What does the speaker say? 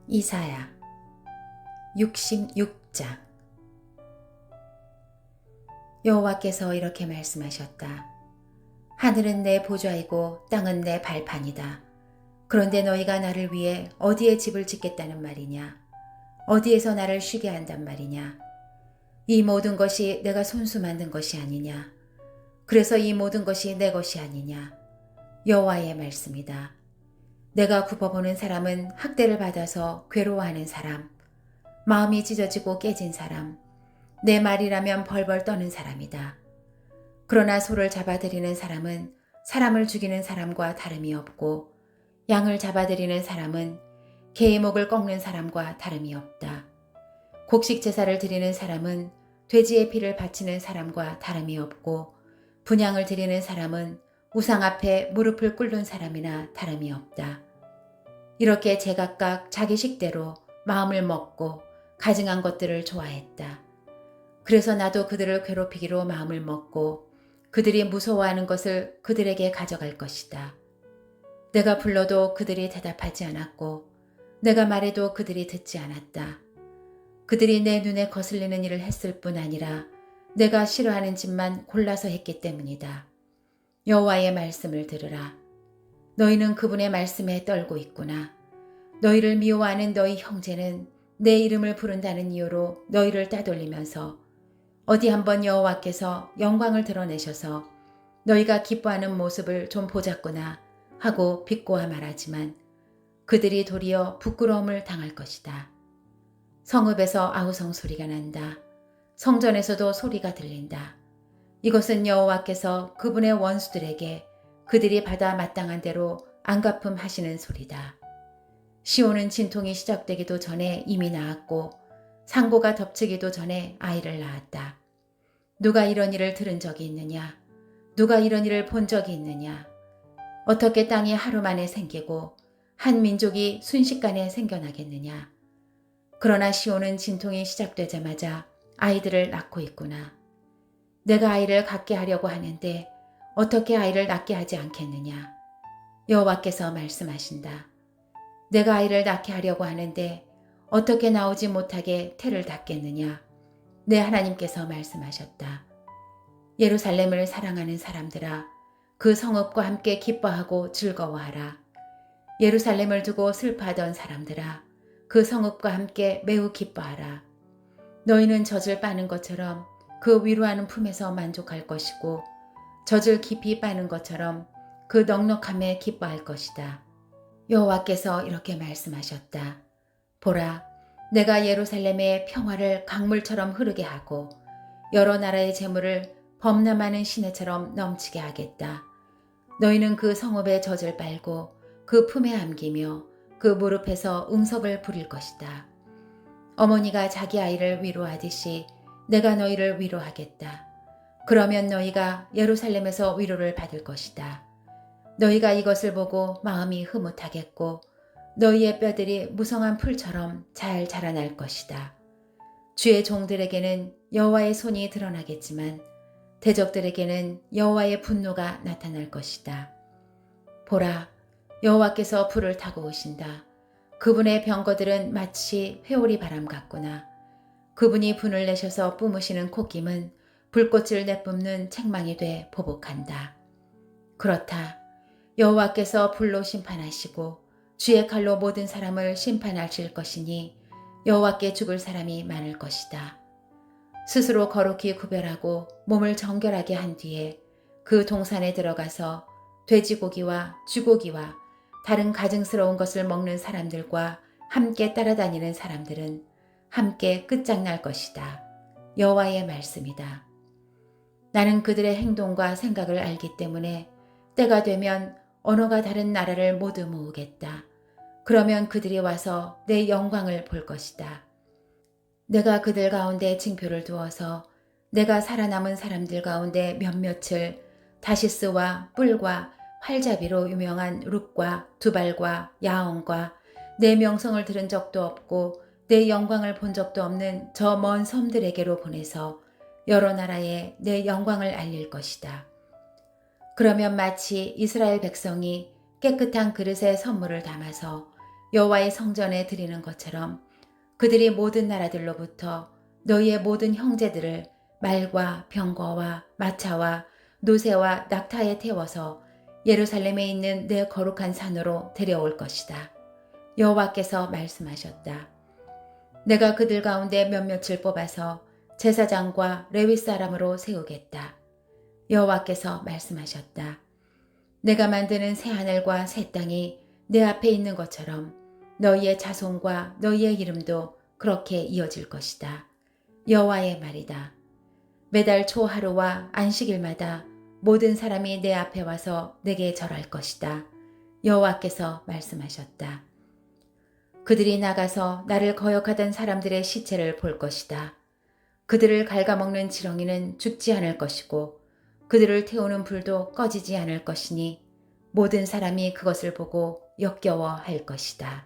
이사야 66장. 여호와께서 이렇게 말씀하셨다. 하늘은 내 보좌이고 땅은 내 발판이다. 그런데 너희가 나를 위해 어디에 집을 짓겠다는 말이냐? 어디에서 나를 쉬게 한단 말이냐? 이 모든 것이 내가 손수 만든 것이 아니냐? 그래서 이 모든 것이 내 것이 아니냐? 여호와의 말씀이다. 내가 굽어보는 사람은 학대를 받아서 괴로워하는 사람, 마음이 찢어지고 깨진 사람, 내 말이라면 벌벌 떠는 사람이다. 그러나 소를 잡아들이는 사람은 사람을 죽이는 사람과 다름이 없고, 양을 잡아들이는 사람은 개의 목을 꺾는 사람과 다름이 없다. 곡식 제사를 드리는 사람은 돼지의 피를 바치는 사람과 다름이 없고, 분향을 드리는 사람은 우상 앞에 무릎을 꿇는 사람이나 다름이 없다. 이렇게 제각각 자기 식대로 마음을 먹고 가증한 것들을 좋아했다. 그래서 나도 그들을 괴롭히기로 마음을 먹고 그들이 무서워하는 것을 그들에게 가져갈 것이다. 내가 불러도 그들이 대답하지 않았고 내가 말해도 그들이 듣지 않았다. 그들이 내 눈에 거슬리는 일을 했을 뿐 아니라 내가 싫어하는 짓만 골라서 했기 때문이다. 여호와의 말씀을 들으라. 너희는 그분의 말씀에 떨고 있구나. 너희를 미워하는 너희 형제는 내 이름을 부른다는 이유로 너희를 따돌리면서 어디 한번 여호와께서 영광을 드러내셔서 너희가 기뻐하는 모습을 좀 보자꾸나 하고 비꼬아 말하지만 그들이 도리어 부끄러움을 당할 것이다. 성읍에서 아우성 소리가 난다. 성전에서도 소리가 들린다. 이것은 여호와께서 그분의 원수들에게 그들이 받아 마땅한 대로 안갚음하시는 소리다. 시온은 진통이 시작되기도 전에 이미 낳았고 상고가 덮치기도 전에 아이를 낳았다. 누가 이런 일을 들은 적이 있느냐? 누가 이런 일을 본 적이 있느냐? 어떻게 땅이 하루 만에 생기고 한 민족이 순식간에 생겨나겠느냐? 그러나 시온은 진통이 시작되자마자 아이들을 낳고 있구나. 내가 아이를 갖게 하려고 하는데 어떻게 아이를 낳게 하지 않겠느냐? 여호와께서 말씀하신다. 내가 아이를 낳게 하려고 하는데 어떻게 나오지 못하게 태를 닫겠느냐? 내 하나님께서 말씀하셨다. 예루살렘을 사랑하는 사람들아, 그 성읍과 함께 기뻐하고 즐거워하라. 예루살렘을 두고 슬퍼하던 사람들아, 그 성읍과 함께 매우 기뻐하라. 너희는 젖을 빠는 것처럼 그 위로하는 품에서 만족할 것이고 젖을 깊이 빠는 것처럼 그 넉넉함에 기뻐할 것이다. 여호와께서 이렇게 말씀하셨다. 보라, 내가 예루살렘의 평화를 강물처럼 흐르게 하고 여러 나라의 재물을 범람하는 시내처럼 넘치게 하겠다. 너희는 그 성읍의 젖을 빨고 그 품에 안기며 그 무릎에서 응석을 부릴 것이다. 어머니가 자기 아이를 위로하듯이 내가 너희를 위로하겠다. 그러면 너희가 예루살렘에서 위로를 받을 것이다. 너희가 이것을 보고 마음이 흐뭇하겠고 너희의 뼈들이 무성한 풀처럼 잘 자라날 것이다. 주의 종들에게는 여호와의 손이 드러나겠지만 대적들에게는 여호와의 분노가 나타날 것이다. 보라, 여호와께서 불을 타고 오신다. 그분의 병거들은 마치 회오리 바람 같구나. 그분이 분을 내셔서 뿜으시는 콧김은 불꽃을 내뿜는 책망이 돼 보복한다. 그렇다. 여호와께서 불로 심판하시고 주의 칼로 모든 사람을 심판하실 것이니 여호와께 죽을 사람이 많을 것이다. 스스로 거룩히 구별하고 몸을 정결하게 한 뒤에 그 동산에 들어가서 돼지고기와 쥐고기와 다른 가증스러운 것을 먹는 사람들과 함께 따라다니는 사람들은 함께 끝장날 것이다. 여호와의 말씀이다. 나는 그들의 행동과 생각을 알기 때문에 때가 되면 언어가 다른 나라를 모두 모으겠다. 그러면 그들이 와서 내 영광을 볼 것이다. 내가 그들 가운데 징표를 두어서 내가 살아남은 사람들 가운데 몇몇을 다시스와 뿔과 활잡이로 유명한 룩과 두발과 야온과 내 명성을 들은 적도 없고 내 영광을 본 적도 없는 저 먼 섬들에게로 보내서 여러 나라에 내 영광을 알릴 것이다. 그러면 마치 이스라엘 백성이 깨끗한 그릇에 선물을 담아서 여호와의 성전에 드리는 것처럼 그들이 모든 나라들로부터 너희의 모든 형제들을 말과 병거와 마차와 노새와 낙타에 태워서 예루살렘에 있는 내 거룩한 산으로 데려올 것이다. 여호와께서 말씀하셨다. 내가 그들 가운데 몇몇을 뽑아서 제사장과 레위 사람으로 세우겠다. 여호와께서 말씀하셨다. 내가 만드는 새 하늘과 새 땅이 내 앞에 있는 것처럼 너희의 자손과 너희의 이름도 그렇게 이어질 것이다. 여호와의 말이다. 매달 초 하루와 안식일마다 모든 사람이 내 앞에 와서 내게 절할 것이다. 여호와께서 말씀하셨다. 그들이 나가서 나를 거역하던 사람들의 시체를 볼 것이다. 그들을 갉아먹는 지렁이는 죽지 않을 것이고 그들을 태우는 불도 꺼지지 않을 것이니 모든 사람이 그것을 보고 역겨워할 것이다.